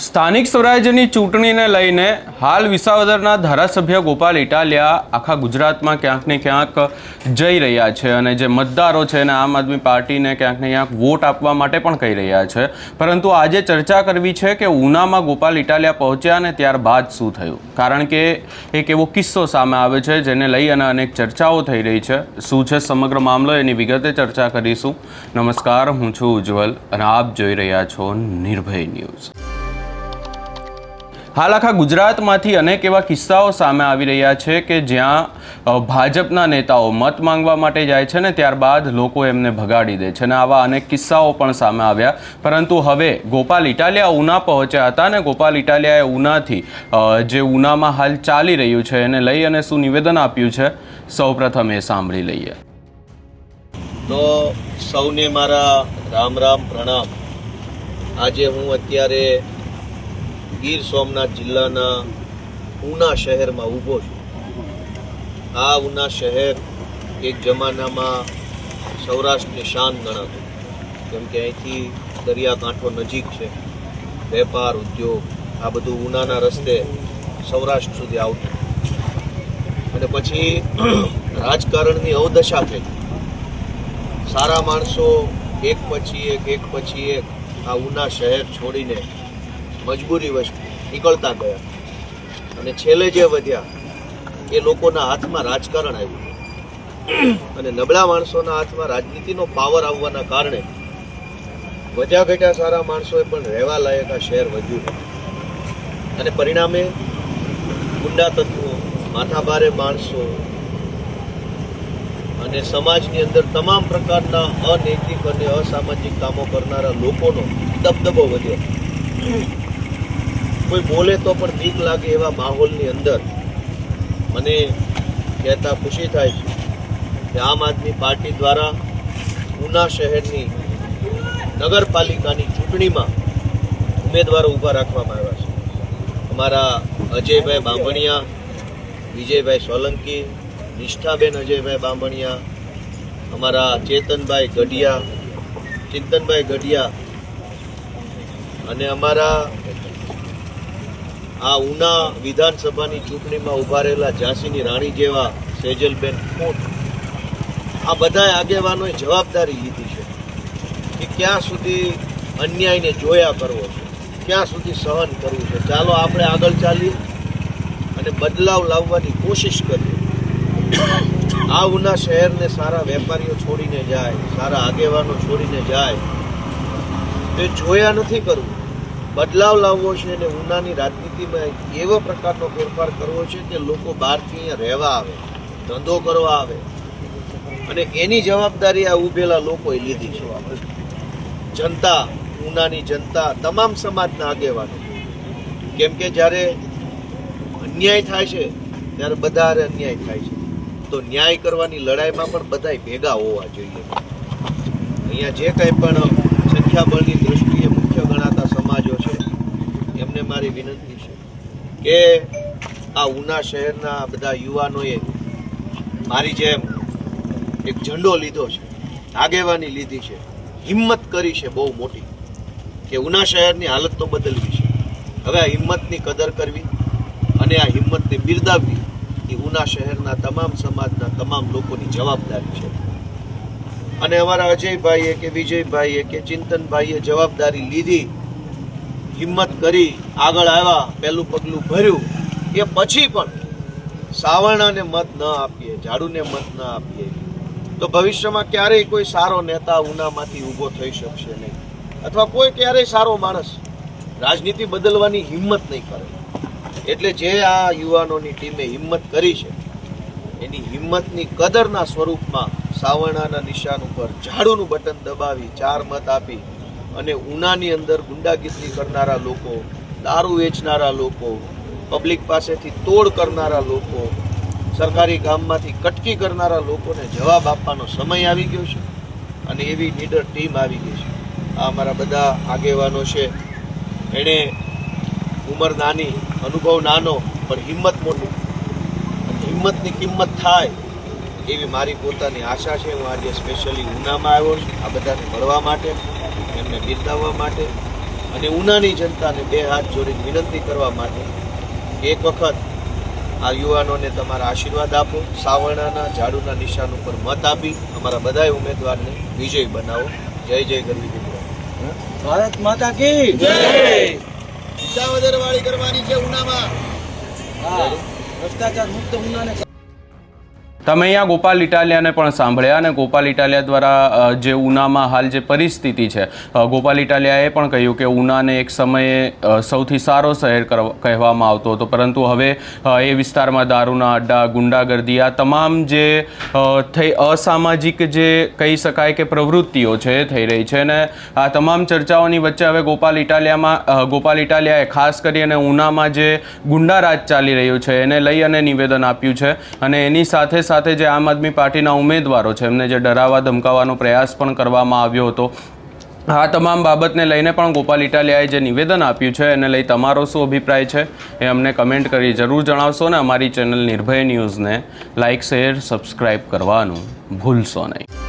સ્થાનિક સ્વરાજ્યની ચૂંટણીને લઈને હાલ વિસાવદરના ધારાસભ્ય ગોપાલ ઇટાલિયા આખા ગુજરાતમાં ક્યાંક ને ક્યાંક જઈ રહ્યા છે અને જે મતદારો છે એને આમ આદમી પાર્ટીને ક્યાંક ને ક્યાંક વોટ આપવા માટે પણ કહી રહ્યા છે. પરંતુ આજે ચર્ચા કરવી છે કે ઉનામાં ગોપાલ ઇટાલિયા પહોંચ્યા અને ત્યારબાદ શું થયું, કારણ કે એક એવો કિસ્સો સામે આવે છે જેને લઈ અને અનેક ચર્ચાઓ થઈ રહી છે. શું છે સમગ્ર મામલો એની વિગતે ચર્ચા કરીશું. નમસ્કાર, હું છું ઉજ્જવલ અને આપ જોઈ રહ્યા છો નિર્ભય ન્યૂઝ. હાલ આખા ગુજરાતમાંથી અનેક એવા કિસ્સાઓ સામે આવી રહ્યા છે કે જ્યાં ભાજપના નેતાઓ મત માંગવા માટે જાય છે ને ત્યારબાદ લોકો એમને ભગાડી દે છે અને આવા અનેક કિસ્સાઓ પણ સામે આવ્યા. પરંતુ હવે ગોપાલ ઇટાલિયા ઉના પહોંચ્યા હતા અને ગોપાલ ઇટાલિયાએ ઉનાથી જે ઉનામાં હાલ ચાલી રહ્યું છે એને લઈ અને શું નિવેદન આપ્યું છે સૌપ્રથમ એ સાંભળી લઈએ. તો સૌને મારા રામ રામ પ્રણામ. આજે હું અત્યારે ગીર સોમનાથ જિલ્લાના ઉના શહેરમાં ઊભો છું. આ ઉના શહેર એક જમાનામાં સૌરાષ્ટ્રની શાન ગણાતું, કેમ કે અહીંથી દરિયાકાંઠો નજીક છે. વેપાર ઉદ્યોગ આ બધું ઉનાના રસ્તે સૌરાષ્ટ્ર સુધી આવતું. અને પછી રાજકારણની અવદશા થઈ. સારા માણસો એક પછી એક આ ઉના શહેર છોડીને મજબૂરીવશ નીકળતા ગયા અને છેલ્લે જે વધ્યા એ લોકોના હાથમાં રાજકારણ આવ્યું અને નબળા માણસોના હાથમાં રાજનીતિનો પાવર આવવાના કારણે વધ્યા ઘટ્યા સારા માણસોએ પણ રહેવા લાયક આ શહેર વધ્યું અને પરિણામે ગુંડા તત્વો, માથાભારે માણસો અને સમાજની અંદર તમામ પ્રકારના અનૈતિક અને અસામાજિક કામો કરનારા લોકોનો દબદબો વધ્યો. કોઈ બોલે તો પણ બીક લાગે એવા માહોલની અંદર મને કહેતા ખુશી થાય છે કે આમ આદમી પાર્ટી દ્વારા ઉના શહેરની નગરપાલિકાની ચૂંટણીમાં ઉમેદવારો ઊભા રાખવામાં આવ્યા છે. અમારા અજયભાઈ બાંભણિયા, વિજયભાઈ સોલંકી, નિષ્ઠાબેન અજયભાઈ બાંભણિયા, અમારા ચેતનભાઈ ગઢિયા અને અમારા આ ઉના વિધાનસભાની ચૂંટણીમાં ઉભા રહેલા ઝાંસીની રાણી જેવા સેજલબેન ખોટ, આ બધા આગેવાનોએ જવાબદારી લીધી છે કે ક્યાં સુધી અન્યાયને જોયા કરવો છે, ક્યાં સુધી સહન કરવું છે. ચાલો આપણે આગળ ચાલીએ અને બદલાવ લાવવાની કોશિશ કરીએ. આ ઉના શહેરને સારા વેપારીઓ છોડીને જાય, સારા આગેવાનો છોડીને જાય તે જોયા નથી કરવું. બદલાવ લાવવો છે અને ઉનાની રાજનીતિમાં એવો પ્રકારનો ફેરફાર કરવો છે કે લોકો બહારથી અહીંયા રહેવા આવે, ધંધો કરવા આવે અને એની જવાબદારી આ ઉભેલા લોકોએ લીધી છે. જનતા, ઉનાની જનતા, તમામ સમાજના આગેવાનો, કેમ કે જ્યારે અન્યાય થાય છે ત્યારે બધા અન્યાય થાય છે, તો ન્યાય કરવાની લડાઈમાં પણ બધાય ભેગા હોવા જોઈએ. અહીંયા જે કંઈ પણ સંખ્યાબળની દૃષ્ટિએ મુખ્ય ગણાતા સમાજો છે એમને મારી વિનંતી છે કે આ ઉના શહેરના બધા યુવાનોએ મારી જેમ એક ઝંડો લીધો છે, આગેવાની લીધી છે, હિંમત કરી છે બહુ મોટી કે ઉના શહેરની હાલત તો બદલવી છે. હવે આ હિંમતની કદર કરવી અને આ હિંમતને બિરદાવવી એ ઉના શહેરના તમામ સમાજના તમામ લોકોની જવાબદારી છે. અને અમારા અજયભાઈએ કે વિજયભાઈએ કે ચિંતનભાઈએ જવાબદારી લીધી, હિંમત કરી, આગળ આવ્યા, પહેલું પગલું ભર્યું. એ પછી પણ સાવરણાને મત ન આપીએ, ઝાડુને મત ન આપીએ તો ભવિષ્યમાં ક્યારેય કોઈ સારો નેતા ઉનામાંથી ઊભો થઈ શકશે નહીં, અથવા કોઈ ક્યારેય સારો માણસ રાજનીતિ બદલવાની હિંમત નહીં કરે. એટલે જે આ યુવાનોની ટીમે હિંમત કરી છે એની હિંમતની કદરના સ્વરૂપમાં સાવરણાના નિશાન ઉપર ઝાડુનું બટન દબાવી 4 મત આપી અને ઉનાની અંદર ગુંડાગીરી કરનારા લોકો, દારૂ વેચનારા લોકો, પબ્લિક પાસેથી તોડ કરનારા લોકો, સરકારી કામમાંથી કટકી કરનારા લોકોને જવાબ આપવાનો સમય આવી ગયો છે અને એવી લીડર ટીમ આવી ગઈ છે. આ અમારા બધા આગેવાનો છે, એણે ઉંમર નાની, અનુભવ નાનો, પણ હિંમત મોટી. હિંમતની કિંમત થાય એવી મારી પોતાની આશા છે. હું આજે સ્પેશિયલી ઉનામાં આવ્યો છું આ બધાને મળવા માટે, એમને બિરદાવવા માટે અને ઉનાની જનતાને બે હાથ જોડીને વિનંતી કરવા માટે એક વખત આ યુવાનોને તમારા આશીર્વાદ આપો, સાવરણાના ઝાડુના નિશાન ઉપર મત આપી અમારા બધાય ઉમેદવારને વિજય બનાવો. જય જય ગરવી ગુજરાત. ભારત માતા કી જય. વિસાવદર વાળી કરવાની છે ઉનામાં. હા, ભ્રષ્ટાચાર મુક્ત ઉનાને તમે અહીંયા ગોપાલ ઇટાલિયાને પણ સાંભળ્યા અને ગોપાલ ઇટાલિયા દ્વારા જે ઉનામાં હાલ જે પરિસ્થિતિ છે, ગોપાલ ઇટાલિયાએ પણ કહ્યું કે ઉનાને એક સમયે સૌથી સારો શહેર કહેવામાં આવતો હતો, પરંતુ હવે એ વિસ્તારમાં દારૂના અડ્ડા, ગુંડાગર્દી, આ તમામ જે અસામાજિક જે કહી શકાય કે પ્રવૃત્તિઓ છે એ થઈ રહી છે. અને આ તમામ ચર્ચાઓની વચ્ચે હવે ગોપાલ ઇટાલિયાએ ખાસ કરી અને ઉનામાં જે ગુંડારાજ ચાલી રહ્યું છે એને લઈ અને નિવેદન આપ્યું છે. અને એની સાથે જે આમ આદમી પાર્ટીના ઉમેદવારો છે એમને જે ડરાવવા ધમકાવવાનો પ્રયાસ પણ કરવામાં આવ્યો હતો, આ તમામ બાબતને લઈને પણ ગોપાલ ઇટાલિયાએ જે નિવેદન આપ્યું છે એને લઈ તમારો શું અભિપ્રાય છે એ અમને કમેન્ટ કરી જરૂર જણાવશો. ને અમારી ચેનલ નિર્ભય ન્યૂઝને લાઇક, શેર, સબસ્ક્રાઈબ કરવાનું ભૂલશો નહીં.